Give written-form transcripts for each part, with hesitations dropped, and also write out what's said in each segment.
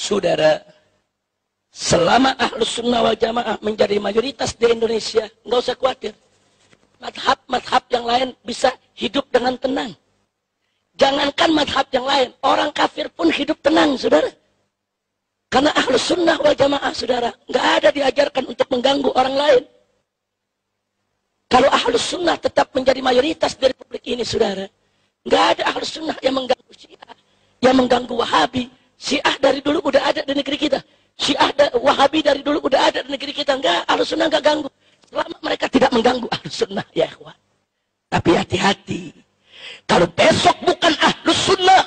Saudara, selama Ahlus Sunnah wal Jamaah menjadi mayoritas di Indonesia, nggak usah khawatir. Madhab-madhab yang lain bisa hidup dengan tenang. Jangankan madhab yang lain, orang kafir pun hidup tenang, saudara. Karena Ahlus Sunnah wal Jamaah, saudara, nggak ada diajarkan untuk mengganggu orang lain. Kalau Ahlus Sunnah tetap menjadi mayoritas di Republik ini, saudara, nggak ada Ahlus Sunnah yang mengganggu Syiah, yang mengganggu Wahabi. Syiah dari dulu udah ada di negeri kita. Wahabi dari dulu udah ada di negeri kita. Enggak, Ahlus Sunnah enggak ganggu. Selama mereka tidak mengganggu Ahlus Sunnah, ya ikhwan. Tapi hati-hati. Kalau besok bukan Ahlus Sunnah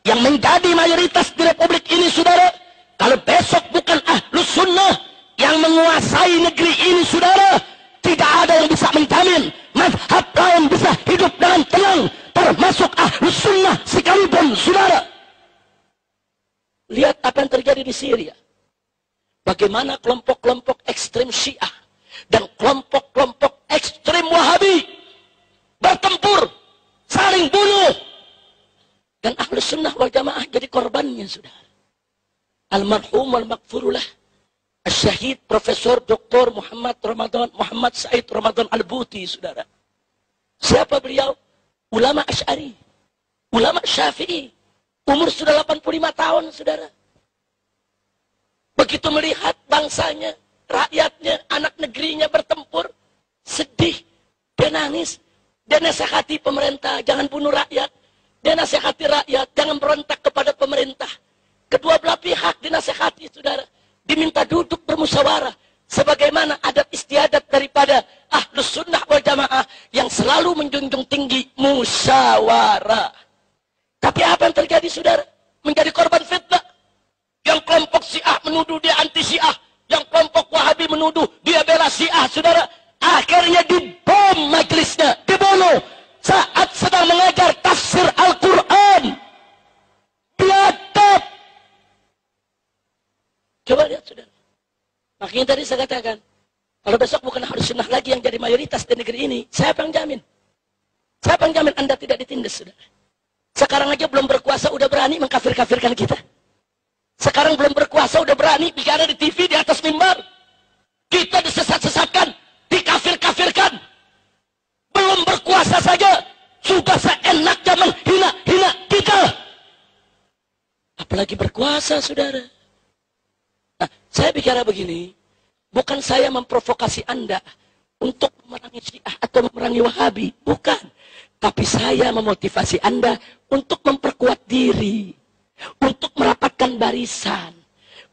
yang menjadi mayoritas di Republik ini, saudara. Kalau besok bukan Ahlus Sunnah yang menguasai negeri ini, saudara. Tidak ada yang bisa menjamin mazhab lain bisa hidup dengan tenang. Termasuk Ahlus Sunnah sekalipun, saudara. Lihat apa yang terjadi di Syria. Bagaimana kelompok-kelompok ekstrem Syiah dan kelompok-kelompok ekstrem Wahabi bertempur, saling bunuh. Dan Ahlus Sunnah wal Jamaah jadi korbannya, saudara. Almarhum wal maghfurullah Syahid Profesor Dr. Muhammad Said Ramadan Al-Buti, saudara. Siapa beliau? Ulama Asy'ari, ulama Syafi'i. Umur sudah 85 tahun, saudara. Begitu melihat bangsanya, rakyatnya, anak negerinya bertempur, sedih, dia nangis. Dia nasihati pemerintah, jangan bunuh rakyat. Dia nasihati rakyat, jangan berontak kepada pemerintah. Kedua belah pihak dinasihati, saudara. Diminta duduk bermusyawarah. Sebagaimana adat istiadat daripada Ahlus Sunnah wal Jamaah yang selalu menjunjung tinggi musyawarah. Tapi apa yang terjadi, saudara? Menjadi korban fitnah. Yang kelompok Syiah menuduh dia anti Syiah. Yang kelompok Wahabi menuduh dia bela Syiah, saudara. Akhirnya dibom majelisnya, dibunuh. Saat sedang mengajar tafsir Al-Quran. Biadab. Coba lihat, saudara. Makanya tadi saya katakan, kalau besok bukan Ahlus Sunnah lagi yang jadi mayoritas di negeri ini, siapa yang jamin? Siapa yang jamin Anda tidak ditindas, saudara? Sekarang aja belum berkuasa udah berani mengkafir-kafirkan kita. Sekarang belum berkuasa udah berani bicara di TV di atas mimbar. Kita disesat-sesatkan, dikafir-kafirkan. Belum berkuasa saja sudah seenaknya menghina-hina kita. Apalagi berkuasa, saudara. Nah, saya bicara begini, bukan saya memprovokasi Anda untuk memerangi Syiah atau memerangi Wahabi, bukan. Tapi saya memotivasi Anda untuk memperkuat diri, untuk merapatkan barisan,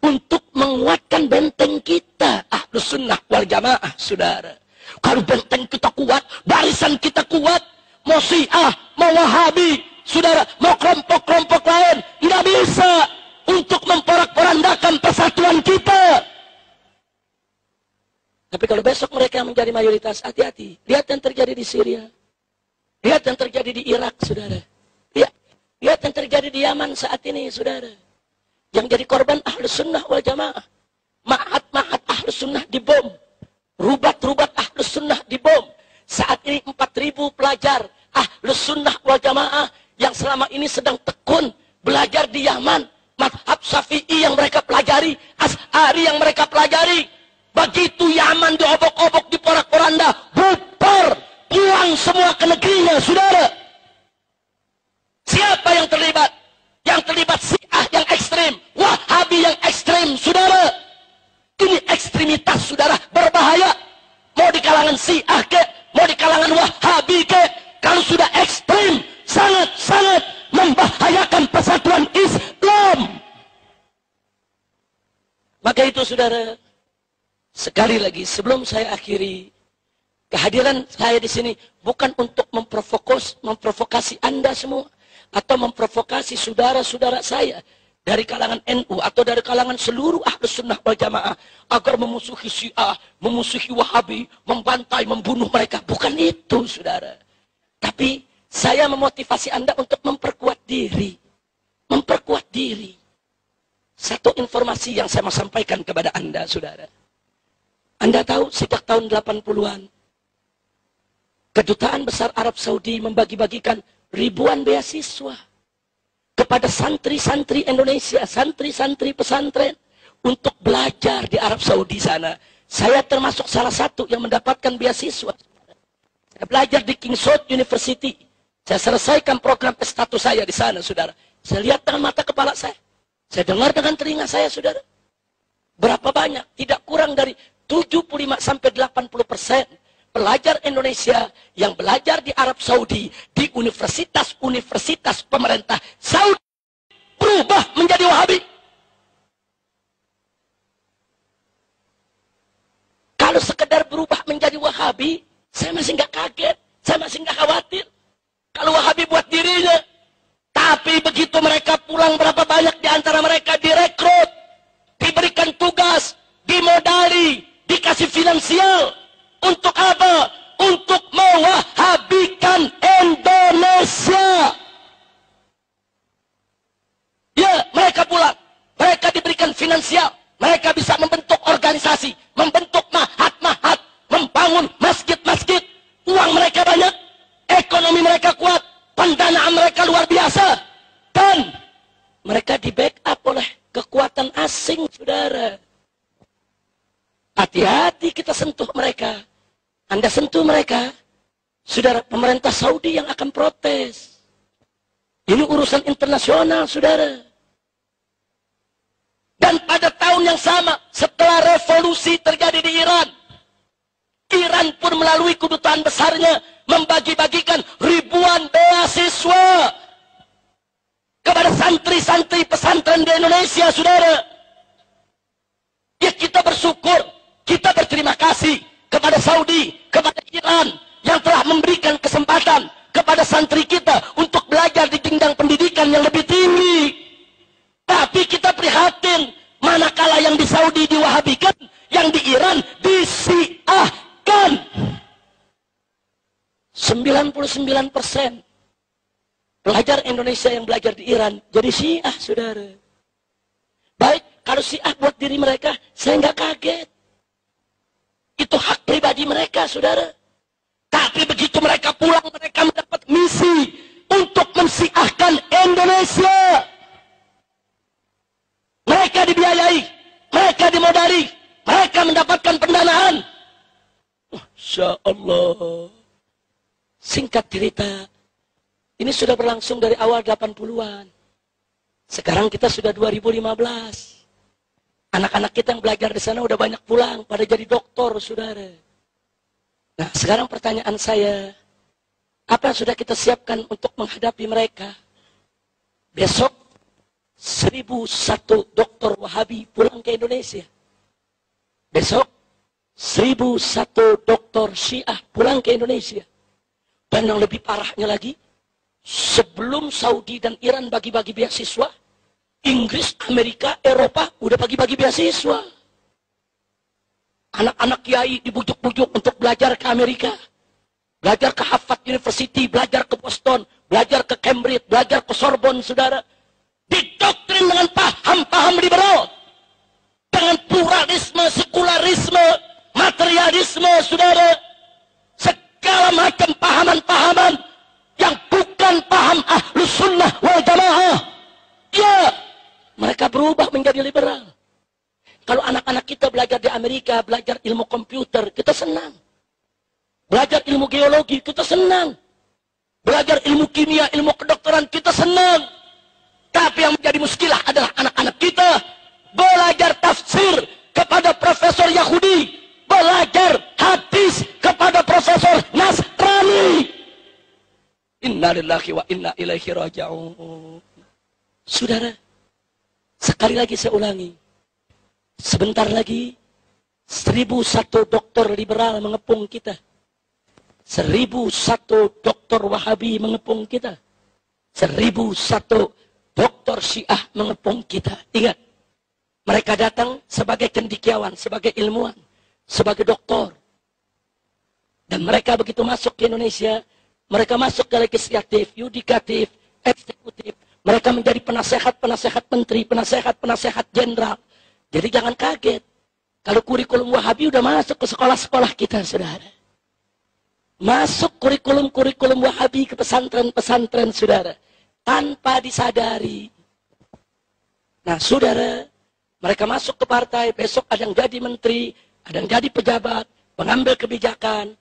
untuk menguatkan benteng kita, Ahlus Sunnah wal Jamaah, saudara. Kalau benteng kita kuat, barisan kita kuat, mau Syiah, mau Wahabi, saudara, mau kelompok-kelompok lain, nggak bisa untuk memporak-porandakan persatuan kita. Tapi kalau besok mereka yang menjadi mayoritas, hati-hati. Lihat yang terjadi di Syria. Lihat yang terjadi di Irak, saudara. Lihat yang terjadi di Yaman saat ini, saudara. Yang jadi korban Ahlus Sunnah wal Jamaah. Ma'had-ma'had Ahlus Sunnah dibom. Rubat-rubat Ahlus Sunnah dibom. Saat ini 4.000 pelajar Ahlus Sunnah wal Jamaah yang selama ini sedang tekun belajar di Yaman. Madhab Syafi'i yang mereka pelajari, Asy'ari yang mereka pelajari. Begitu Yaman diobok-obok, diporak-poranda, bubar, pulang semua ke negerinya, saudara. Siapa yang terlibat? Yang terlibat Syiah yang ekstrem, Wahabi yang ekstrem, saudara. Ini ekstremitas, saudara, berbahaya. Mau di kalangan Syiah ke, mau di kalangan Wahabi ke, kalau sudah ekstrem, sangat-sangat membahayakan persatuan Islam. Maka itu, saudara, sekali lagi sebelum saya akhiri, kehadiran saya di sini bukan untuk memprovokasi Anda semua atau memprovokasi saudara-saudara saya dari kalangan NU atau dari kalangan seluruh Ahlus Sunnah wal Jamaah agar memusuhi Syiah, memusuhi Wahabi, membantai, membunuh mereka. Bukan itu, saudara. Tapi saya memotivasi Anda untuk memperkuat diri. Memperkuat diri. Satu informasi yang saya mau sampaikan kepada Anda, saudara. Anda tahu sejak tahun 80-an, Kedutaan Besar Arab Saudi membagi-bagikan ribuan beasiswa. kepada santri-santri Indonesia, santri-santri pesantren untuk belajar di Arab Saudi sana. Saya termasuk salah satu yang mendapatkan beasiswa. Saya belajar di King's Road University. Saya selesaikan program S1 saya di sana, saudara. Saya lihat dengan mata kepala saya. Saya dengar dengan telinga saya, saudara. Berapa banyak? Tidak kurang dari 75-80% pelajar Indonesia yang belajar di Arab Saudi, di universitas-universitas pemerintah Saudi, berubah menjadi Wahabi. Kalau sekedar berubah menjadi Wahabi, saya masih nggak kaget, saya masih nggak khawatir. Kalau Wahabi buat dirinya, tapi begitu mereka pulang, berapa banyak di antara mereka direkrut, diberikan tugas, dimodali, dikasih finansial. Untuk apa? Untuk mewahabikan Indonesia. Ya, mereka pulang. Mereka diberikan finansial. Mereka bisa membentuk organisasi, membentuk mahat-mahat, membangun masjid-masjid. Uang mereka banyak, ekonomi mereka kuat, pendanaan mereka luar biasa. Dan mereka di-backup oleh kekuatan asing, saudara. Hati-hati kita sentuh mereka. Anda sentuh mereka, saudara, pemerintah Saudi yang akan protes. Ini urusan internasional, saudara. Dan pada tahun yang sama, setelah revolusi terjadi di Iran, Iran pun melalui kedutaan besarnya membagi-bagikan ribuan beasiswa kepada santri-santri pesantren di Indonesia, saudara. Ya, kita bersyukur, kita berterima kasih kepada Saudi, kepada Iran yang telah memberikan kesempatan kepada santri kita untuk belajar di jenjang pendidikan yang lebih tinggi. Tapi kita prihatin, manakala yang di Saudi diwahabikan, yang di Iran disiahkan. 99% pelajar Indonesia yang belajar di Iran jadi Syiah, saudara. Baik, kalau Syiah buat diri mereka, saya nggak kaget. Itu hak pribadi mereka, saudara. Tapi begitu mereka pulang, mereka mendapat misi untuk mensyiahkan Indonesia. Mereka dibiayai, mereka dimodali, mereka mendapatkan pendanaan. Masya Allah. Singkat cerita, ini sudah berlangsung dari awal 80-an. Sekarang kita sudah 2015. Anak-anak kita yang belajar di sana udah banyak pulang, pada jadi doktor, saudara. Nah, sekarang pertanyaan saya, apa yang sudah kita siapkan untuk menghadapi mereka? Besok, 1001 dokter Wahabi pulang ke Indonesia. Besok, 1001 dokter Syiah pulang ke Indonesia. Dan yang lebih parahnya lagi, sebelum Saudi dan Iran bagi-bagi beasiswa, Inggris, Amerika, Eropa udah bagi-bagi beasiswa. Anak-anak kiai dibujuk-bujuk untuk belajar ke Amerika, belajar ke Harvard University, belajar ke Boston, belajar ke Cambridge, belajar ke Sorbonne, saudara. Didoktrin dengan paham-paham liberal, dengan pluralisme, sekularisme, materialisme, saudara. Segala macam pahaman-pahaman yang bukan paham Ahlus Sunnah wal Jamaah. Ya, mereka berubah menjadi liberal. Kalau anak-anak kita belajar di Amerika, belajar ilmu komputer, kita senang. Belajar ilmu geologi, kita senang. Belajar ilmu kimia, ilmu kedokteran, kita senang. Tapi yang menjadi muskilah adalah anak-anak kita belajar tafsir kepada profesor Yahudi, belajar hadis kepada profesor Nasrani. Inna lillahi wa inna ilaihi raji'un. Saudara, sekali lagi saya ulangi. Sebentar lagi 1001 dokter liberal mengepung kita. 1001 dokter Wahabi mengepung kita. 1001 dokter Syiah mengepung kita. Ingat, mereka datang sebagai cendekiawan, sebagai ilmuwan, sebagai doktor. Dan mereka begitu masuk ke Indonesia, mereka masuk ke legislatif, yudikatif, eksekutif. Mereka menjadi penasehat-penasehat menteri, penasehat-penasehat jenderal. Jadi jangan kaget. Kalau kurikulum Wahabi udah masuk ke sekolah-sekolah kita, saudara. Masuk kurikulum-kurikulum Wahabi ke pesantren-pesantren, saudara. tanpa disadari. Nah, saudara, mereka masuk ke partai, besok ada yang jadi menteri, ada yang jadi pejabat, pengambil kebijakan,